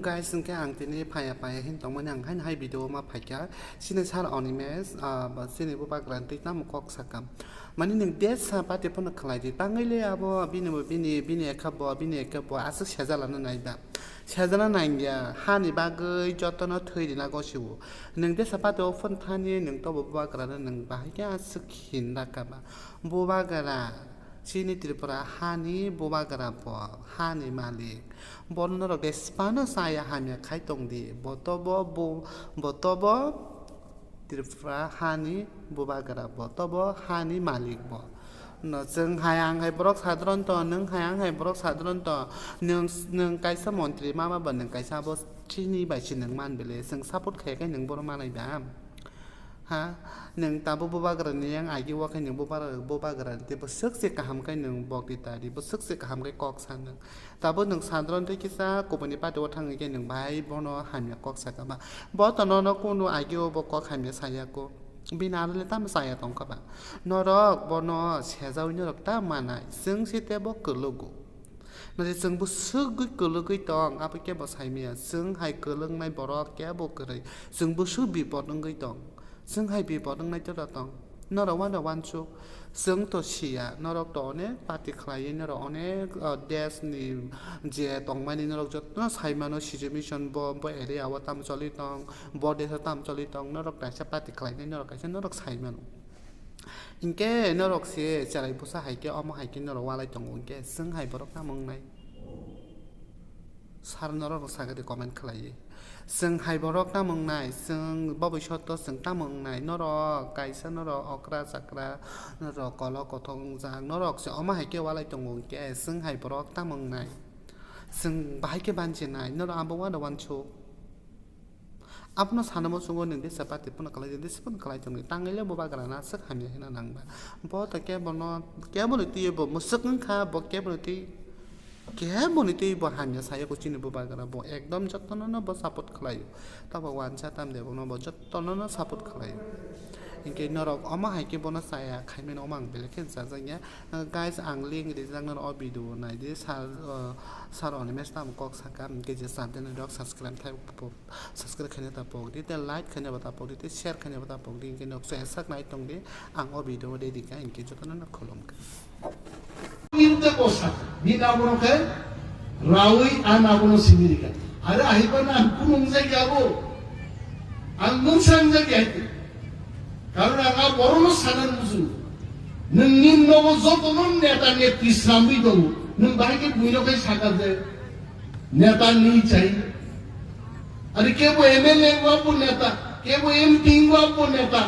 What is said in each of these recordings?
guysซึ่งแกอ่างที่นี่พายไปเห็นตรงมันยังให้วิดีโอมาพายแกสินชาลอนิเมสสินบุปการันติน้ำกอกสักคำมันนี่หนึ่งเดชปฏิพนธ์ใครที่ตั้งไงเลยอ่ะบ่บินขับบ่อาศัยเชจาลันนั่นแบบเชจาลันนั่นเนี่ยฮันนี่บางจอดต้นถอยดีนักก็ชิวหนึ่งเดชปฏิโอฟันท่านี่หนึ่งตัวบุปการันหนึ่งบางแกอาศัยหินนักกับบุปการันชีนิตริปราฮานีบุบากระบอฮานีมาลิกบอลนรกเดสปานสายฮามีใครตรงดีบอตบตริปราฮานีบุบากระบอตบฮานีมาลิกบอเนาะซึ่งหายังให้บล็อกสาดรอนต่อหนึ่งหายังให้บล็อกสาดรอนต่อหนึ่งไกสมอนตรีมาบันหนึ่งไกซาบอชีนีใบชิ้นหนึ่งมันไปเลยซึ่งซาพุทธแขกหนึ่งบรมาในแบบฮะหนึ่งตาบุบากรันนี่ยังอายุว่าแค่หนึ่งบุบากรันที่บุษกเสกหามแค่หนึ่งบอกติดตาดีบุษกเสกหามแค่กอกสันหนึ่งตาบุหนึ่งสันตอนที่คิดซะกูเป็นนิพาตัวทางแค่หนึ่งใบบอนอหันยากอกสักบ้าบอกตอนนั้นกูนูอายุบอกกอกหันยาสายกูบินาเลยตั้มสายตรงกับบ้านรกบอนอเสียใจนรกตั้มมาไหนซึ่งสิเตบอกเกลือกูนั่นซึ่งบุษกกุยเกลือกุยตองอาไปแกบอกใส่เมียซึ่งให้เกลือในบอรอกแกบอกเกลือซึ่งบุษกบีบอดนึงกุยตองซึ่งให้บีบอตั้งในเจ้าตองนรวันชุกซึ่งตัวเชียนรกตัวเนี่ยปฏิคลายนรกเนี่ยเดสนี่เจตองมันนรกจุดนั่นใช้มันว่าชิจมิชชันบ่เอเรียว่าตามจอลิตองบ่เดสตามจอลิตองนรกแต่ใช้ปฏิคลายในนรกแต่ใช้นรกใช้มันอินแกนรกเสียจะอะไรผู้สาให้แกเอามาให้กินนรกว่าอะไรตองแกซึ่งให้บรกน้ำมึงในสารนรกสักการะคอมเมนต์ใครซึ่งให้บรอกน้ำมึงในซึ่งบ่ไปชดตัวซึ่งตั้งมึงในนรกไก่เส้นนรกออกราสักระนรกกอลกทองจางนรกจะเอามาให้แกว่าอะไรตรงงแกซึ่งให้บรอกตั้งมึงในซึ่งบ่ให้แกบันเจนนรกอันบ่ว่าดวันโชอับนอสานมสุงหนึ่งที่สปาติปุ่นกลายที่สปุ่นกลายตรงนี้ตั้งเลยบ่บากระนาสักหามีให้นังบ่บ่แต่แกบ่นอแกบ่เลยตีบ่มุสักนึงค่ะบ่แกบ่เลยตีแกบนที่บ่หันยาสายกุชินบุบากระบอกเอกดมจัดตอนนั้นบ่ซัพพอร์ตใครอยู่ถ้าบอกวันชาตามเดี๋ยวบ่จัดตอนนั้นซัพพอร์ตใครอยู่อินเกนรกเอามาให้เก็บบนสายใครไม่น้องมั่งไปเลยแค่สั่งอย่างเงี้ยguys อ่างลิงก์ที่สั่งนั้นเอาไปดูในที่สารอนิเมสตามก็สักการเกจิสันเดนดอก subscribe ไทยปุ๊บ subscribe ขึ้นตาปุ๊บที่ like ขึ้นตาปุ๊บที่ share ขึ้นตาปุ๊บที่อินเกนดอกแสสักไหนตรงนี้อ่างเอาไปดูได้ดีกันอินเกนจุดนั้นขลุ่มกันMinta kosa, bina bono ke, rawi ana bono simirika. Ada ahibana kunung zagi abo, angun sang zagi itu. Karena angka borono sanan musu, nengin nopo zoto non neta net Islam itu, neng bahkan punya kai sakar je, neta ni cai. Ada kebo MLA wapun neta, kebo MP wapun neta,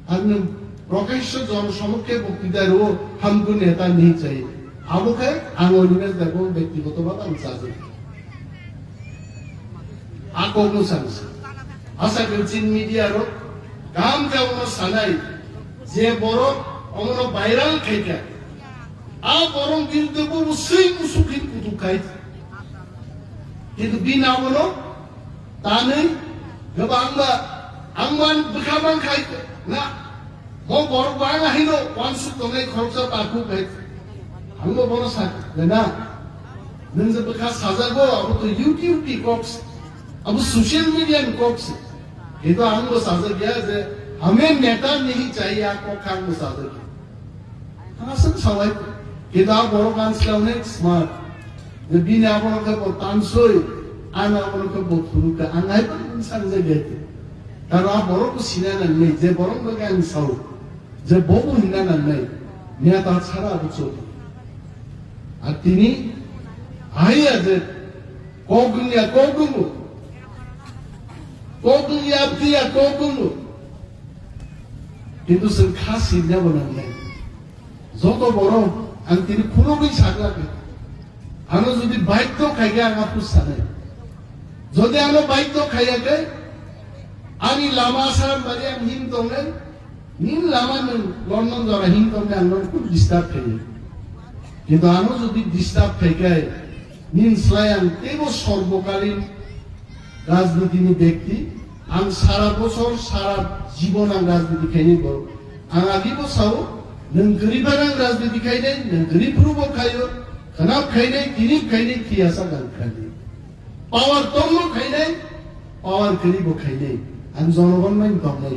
anu প্রকাশ্য জনসমক্ষে বক্তৃতারও হামকো নেতা নেই চাই আবকে আঙুলিনে দেখো ব্যক্তিগতভাবে আমি চাই আকোনো সানসি আশা করছি মিডিয়ারও কাম কেমন সানাই যে বড় অমন ভাইরাল খাইকা আ বরং বিরুদ্ধে অবশ্যই মুসুখিন কুতু খাই কিন্তু বিনা বলো তা নেই গোবাংবা আংমান বখাবাং খাইতে না mau baru bang ahino wansuk tongai khorsa paku kai hango bono sak lena nengse bekas hazago abu to YouTube ki cops abu social media ki cops itu hango saza gya je hame neta nahi chahiye aapko khango saza ki hasan sawai kita boro kan slaune smart je bina bono ka tansoi ana bono ka bothuru ka angai pa insan je gete karo boro ko sinana nei je boro ka kan sau যে বহু হিন্দানার নাই নেতা ছাড়া বুঝো আর তিনি আইয়া যে কগুনিয়া দিয়া কগুঙ্গু কিন্তু সে খাস হিন্দা বানান নাই যত বড় আর তিনি খুবই সাগলাকে আনো যদি বাইক খাইগে আঙা পুষা নাই যদি আনো বাইক খাইয়াকে আমি লামা সারাম বাড়ি আমি হিম দঙ্গাই নীল লামান লন্ডন যারা হিন্দনে আনন্দ খুব ডিস্টার্ব থাকে কিন্তু আনো যদি ডিস্টার্ব থাকে নীল স্লায়ান তেব সর্বকালীন রাজনীতিনি ব্যক্তি আং সারা বছর সারা জীবন আং রাজনীতি খাইনি বড় আং আগি বছর নং গরিবারাং রাজনীতি খাইনাই নং গরিব রূপ খাইও খানাব খাইনাই গরিব খাইনাই খিয়াসা গান খাইনাই পাওয়ার তন্ন খাই নাই পাওয়ার খেলিব খাই নাই আমি জনগণ মাইন কম নাই